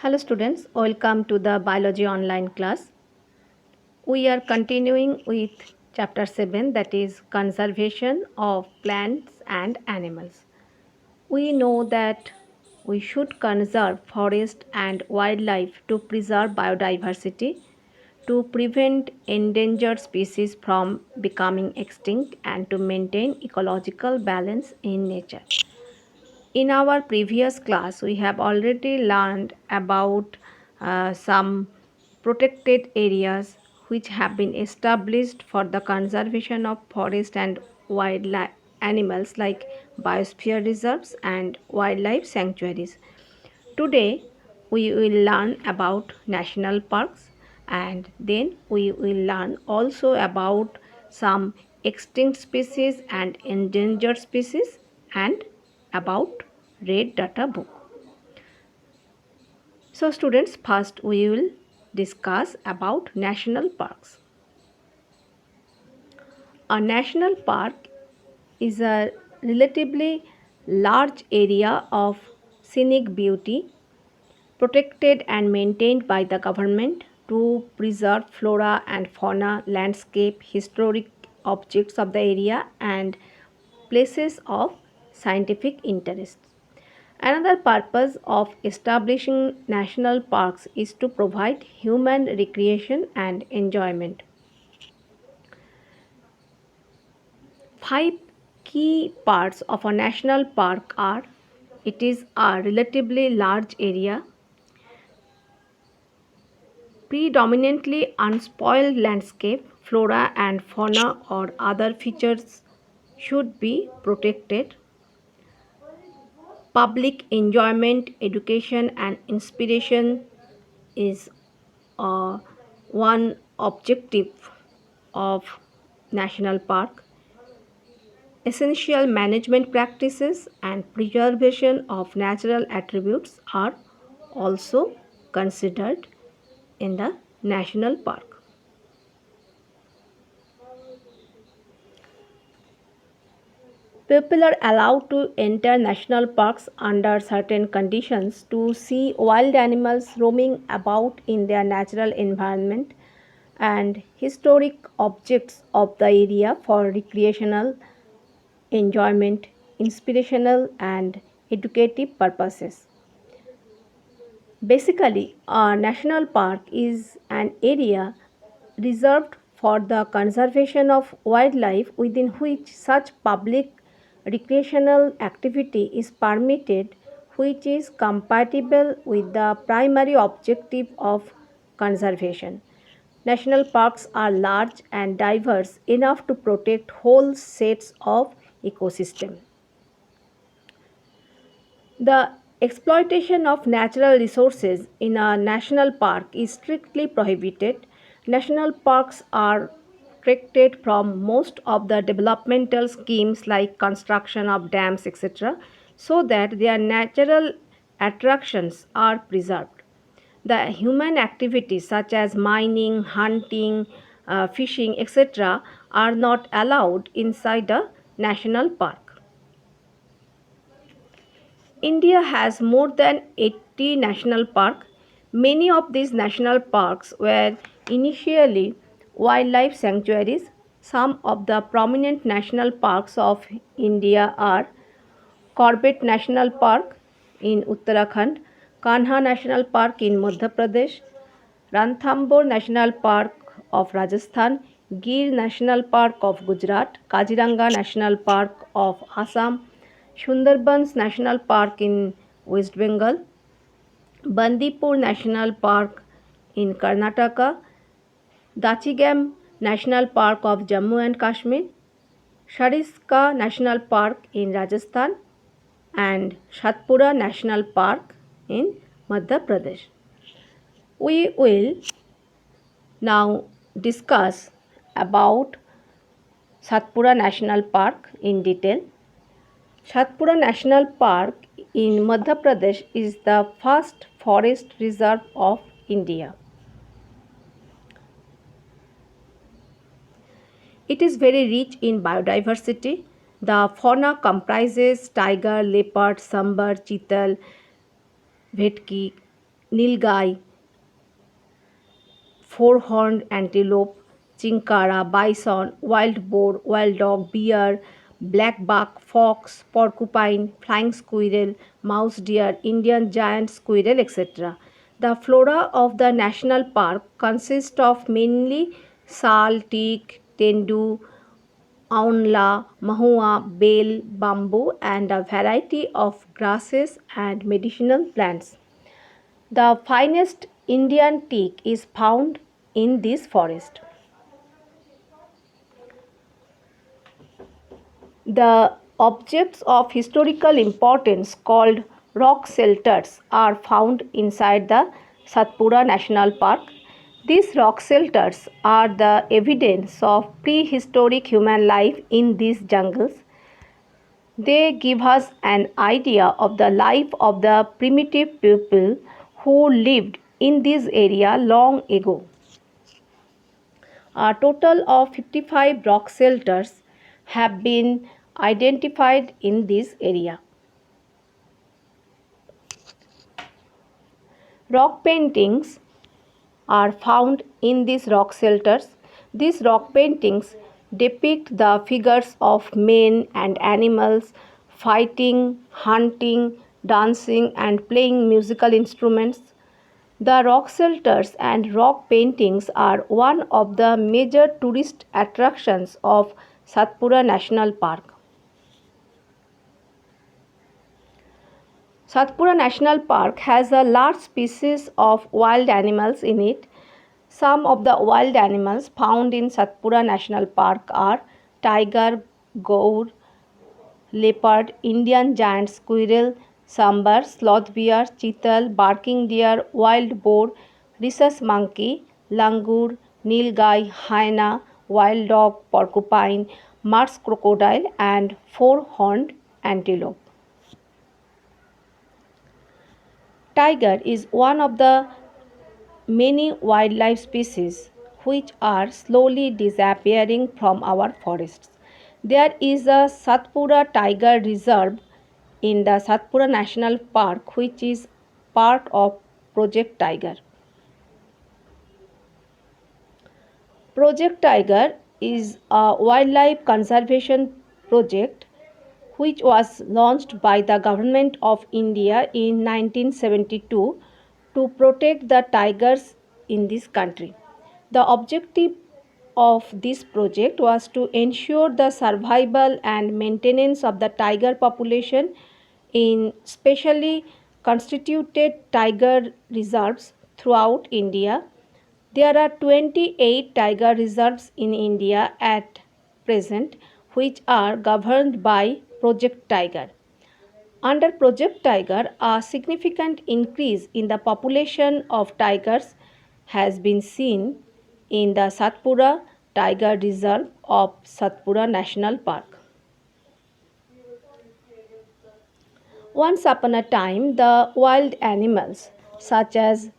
Hello students, welcome to the biology online class. We are continuing with chapter 7, that is conservation of plants and animals. We know that we should conserve forest and wildlife to preserve biodiversity, to prevent endangered species from becoming extinct, and to maintain ecological balance in nature. In our previous class, we have already learned about some protected areas which have been established for the conservation of forest and wildlife animals like biosphere reserves and wildlife sanctuaries. Today, we will learn about national parks, and then we will learn also about some extinct species and endangered species and about red data book. So students, first we will discuss about national parks. A national park is a relatively large area of scenic beauty protected and maintained by the government to preserve flora and fauna, landscape, historic objects of the area, and places of scientific interest. Another purpose of establishing national parks is to provide human recreation and enjoyment. Five key parts of a national park are: it is a relatively large area, predominantly unspoiled landscape, flora and fauna or other features should be protected. Public enjoyment, education, and inspiration is one objective of national park. Essential management practices and preservation of natural attributes are also considered in the national park. People are allowed to enter national parks under certain conditions to see wild animals roaming about in their natural environment and historic objects of the area for recreational enjoyment, inspirational, and educative purposes. Basically, a national park is an area reserved for the conservation of wildlife within which such public recreational activity is permitted, which is compatible with the primary objective of conservation. National parks are large and diverse enough to protect whole sets of ecosystem. The exploitation of natural resources in a national park is strictly prohibited. National parks are protected from most of the developmental schemes like construction of dams, etc., so that their natural attractions are preserved. The human activities such as mining, hunting, fishing, etc., are not allowed inside a national park. India has more than 80 national parks. Many of these national parks were initially wildlife sanctuaries. Some of the prominent national parks of India are Corbett National Park in Uttarakhand, Kanha National Park in Madhya Pradesh, Ranthambore National Park of Rajasthan, Gir National Park of Gujarat, Kaziranga National Park of Assam, Sundarbans National Park in West Bengal, Bandipur National Park in Karnataka, Dachigam National Park of Jammu and Kashmir, Sariska National Park in Rajasthan, and Satpura National Park in Madhya Pradesh. We will now discuss about Satpura National Park in detail. Satpura National Park in Madhya Pradesh is the first forest reserve of India. It is very rich in biodiversity. The fauna comprises tiger, leopard, sambar, chital, vetki, nilgai, four-horned antelope, chinkara, bison, wild boar, wild dog, bear, black buck, fox, porcupine, flying squirrel, mouse deer, Indian giant squirrel, etc. The flora of the national park consists of mainly sal, teak, tendu, aunla, mahua, bale, bamboo, and a variety of grasses and medicinal plants. The finest Indian teak is found in this forest. The objects of historical importance called rock shelters are found inside the Satpura National Park. These rock shelters are the evidence of prehistoric human life in these jungles. They give us an idea of the life of the primitive people who lived in this area long ago. A total of 55 rock shelters have been identified in this area. Rock paintings are found in these rock shelters. These rock paintings depict the figures of men and animals fighting, hunting, dancing, and playing musical instruments. The rock shelters and rock paintings are one of the major tourist attractions of Satpura National Park. Satpura National Park has a large species of wild animals in it. Some of the wild animals found in Satpura National Park are tiger, gaur, leopard, Indian giant squirrel, sambar, sloth bear, chital, barking deer, wild boar, rhesus monkey, langur, nilgai, hyena, wild dog, porcupine, Mars crocodile, and four-horned antelope. Tiger is one of the many wildlife species which are slowly disappearing from our forests. There is a Satpura Tiger Reserve in the Satpura National Park which is part of Project Tiger. Project Tiger is a wildlife conservation project which was launched by the Government of India in 1972 to protect the tigers in this country. The objective of this project was to ensure the survival and maintenance of the tiger population in specially constituted tiger reserves throughout India. There are 28 tiger reserves in India at present, which are governed by Project Tiger. Under Project Tiger, a significant increase in the population of tigers has been seen in the Satpura Tiger Reserve of Satpura National Park. Once upon a time, the wild animals such as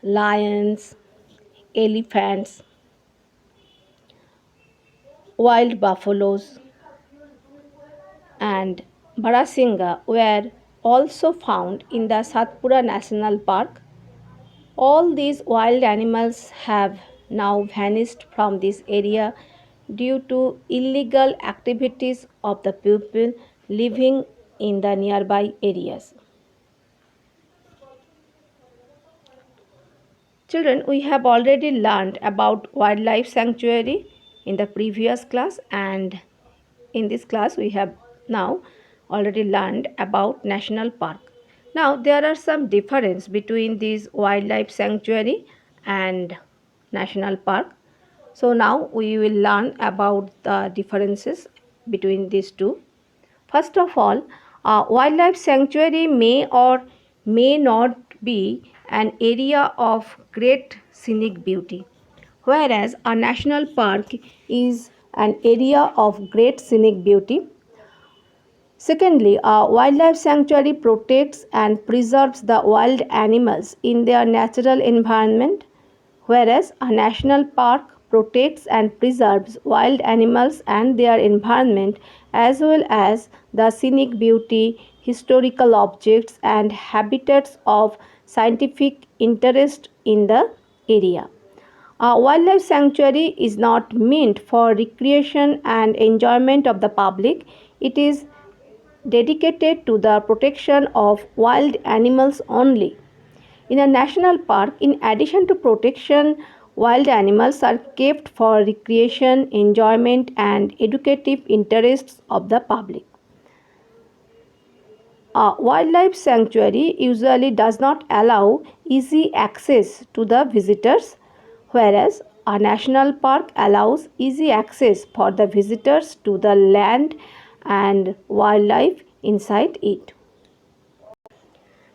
lions, elephants, wild buffaloes, and Barasinga were also found in the Satpura National Park. All these wild animals have now vanished from this area due to illegal activities of the people living in the nearby areas. Children, we have already learned about wildlife sanctuary in the previous class, and in this class we have now already learned about national park. Now there are some difference between these wildlife sanctuary and national park. So now we will learn about the differences between these two. First of all, a wildlife sanctuary may or may not be an area of great scenic beauty, whereas a national park is an area of great scenic beauty. Secondly, a wildlife sanctuary protects and preserves the wild animals in their natural environment, whereas a national park protects and preserves wild animals and their environment as well as the scenic beauty, historical objects, and habitats of scientific interest in the area. A wildlife sanctuary is not meant for recreation and enjoyment of the public. It is dedicated to the protection of wild animals only. In a national park, in addition to protection, wild animals are kept for recreation, enjoyment, and educative interests of the public. A wildlife sanctuary usually does not allow easy access to the visitors, whereas a national park allows easy access for the visitors to the land and wildlife inside it.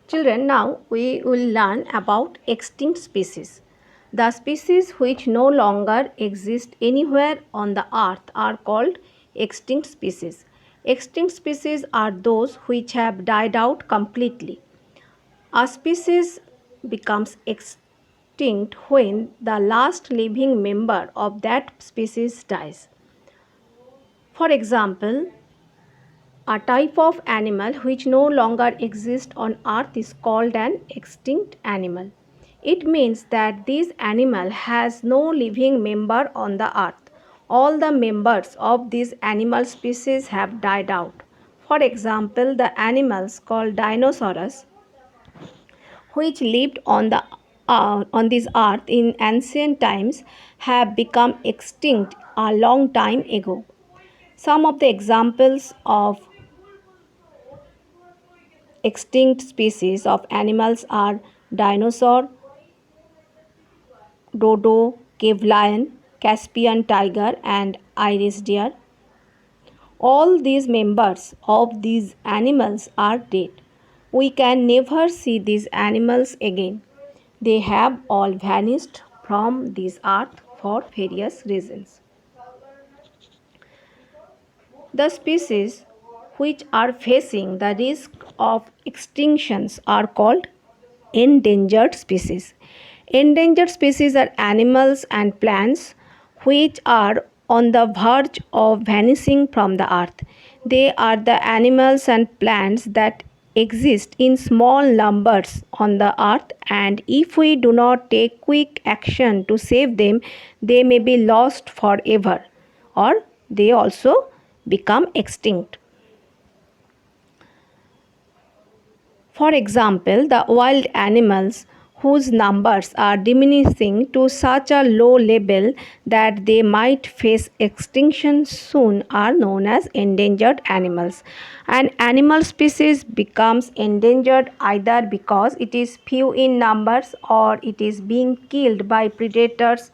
Children, now we will learn about extinct species. The species which no longer exist anywhere on the earth are called extinct species. Extinct species are those which have died out completely. A species becomes extinct when the last living member of that species dies. For example, a type of animal which no longer exists on earth is called an extinct animal. It means that this animal has no living member on the earth. All the members of this animal species have died out. For example, the animals called dinosaurs which lived on this earth in ancient times have become extinct a long time ago. Some of the examples of extinct species of animals are dinosaur, dodo, cave lion, Caspian tiger, and Irish deer. All these members of these animals are dead. We can never see these animals again. They have all vanished from this earth for various reasons. The species which are facing the risk of extinctions are called endangered species. Endangered species are animals and plants which are on the verge of vanishing from the earth. They are the animals and plants that exist in small numbers on the earth, and if we do not take quick action to save them, they may be lost forever or they also become extinct. For example, the wild animals whose numbers are diminishing to such a low level that they might face extinction soon are known as endangered animals. An animal species becomes endangered either because it is few in numbers or it is being killed by predators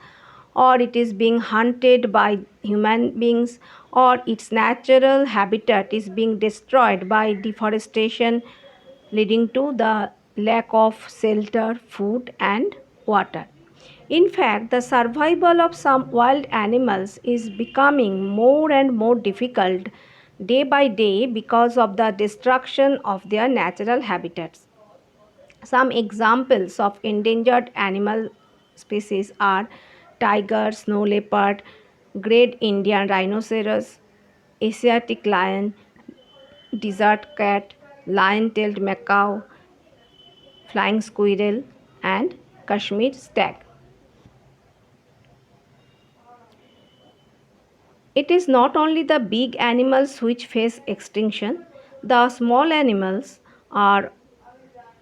or it is being hunted by human beings or its natural habitat is being destroyed by deforestation leading to the lack of shelter, food, and water. In fact, the survival of some wild animals is becoming more and more difficult day by day because of the destruction of their natural habitats. Some examples of endangered animal species are tiger, snow leopard, great Indian rhinoceros, Asiatic lion, desert cat, lion-tailed macaw, flying squirrel, and Kashmir stag. It is not only the big animals which face extinction, the small animals are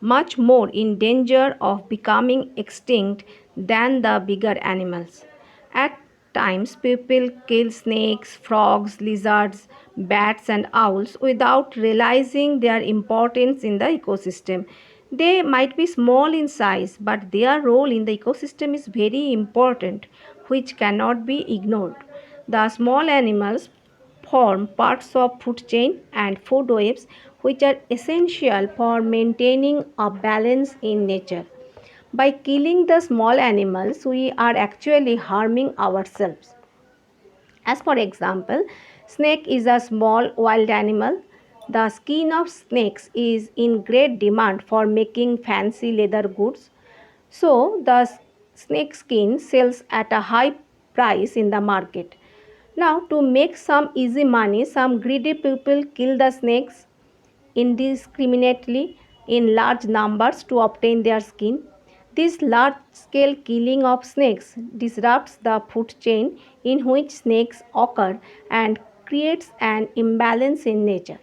much more in danger of becoming extinct than the bigger animals. At times, people kill snakes, frogs, lizards, bats, and owls without realizing their importance in the ecosystem. They might be small in size, but their role in the ecosystem is very important, which cannot be ignored. The small animals form parts of food chain and food webs which are essential for maintaining a balance in nature. By killing the small animals, we are actually harming ourselves. As for example, snake is a small wild animal. The skin of snakes is in great demand for making fancy leather goods. So the snake skin sells at a high price in the market. Now, to make some easy money, some greedy people kill the snakes indiscriminately in large numbers to obtain their skin. This large scale killing of snakes disrupts the food chain in which snakes occur and creates an imbalance in nature.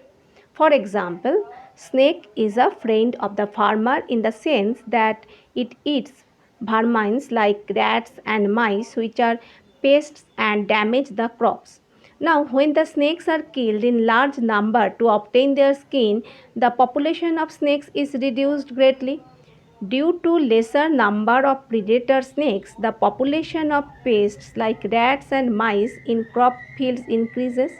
For example, snake is a friend of the farmer in the sense that it eats vermines like rats and mice, which are pests and damage the crops. Now, when the snakes are killed in large number to obtain their skin, the population of snakes is reduced greatly. Due to lesser number of predator snakes, the population of pests like rats and mice in crop fields increases.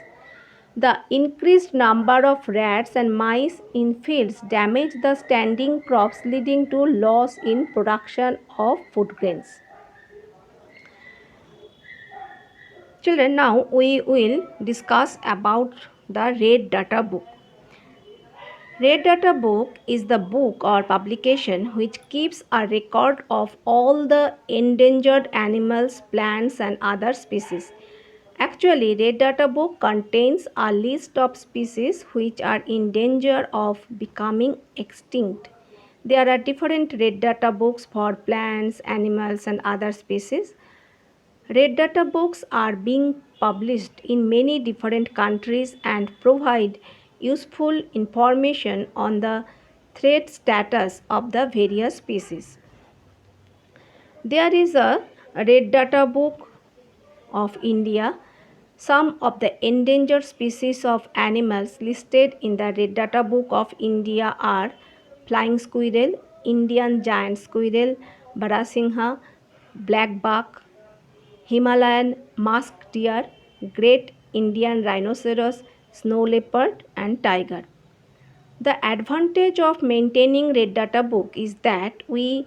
The increased number of rats and mice in fields damage the standing crops, leading to loss in production of food grains. Children, now we will discuss about the Red Data Book. Red Data Book is the book or publication which keeps a record of all the endangered animals, plants, and other species. Actually, Red Data Book contains a list of species which are in danger of becoming extinct. There are different Red Data books for plants, animals, and other species. Red Data books are being published in many different countries and provide useful information on the threat status of the various species. There is a Red Data Book of India. Some of the endangered species of animals listed in the Red Data Book of India are flying squirrel, Indian giant squirrel, Barasingha, black buck, Himalayan musk deer, great Indian rhinoceros, snow leopard, and tiger. The advantage of maintaining Red Data Book is that we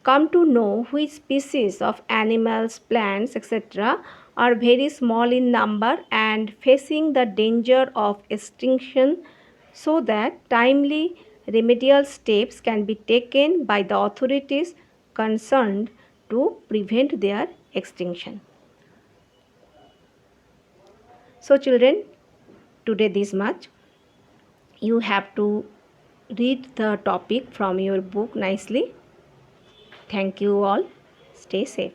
come to know which species of animals, plants, etc. are very small in number and facing the danger of extinction, so that timely remedial steps can be taken by the authorities concerned to prevent their extinction. So children, today this much. You have to read the topic from your book nicely. Thank you all. Stay safe.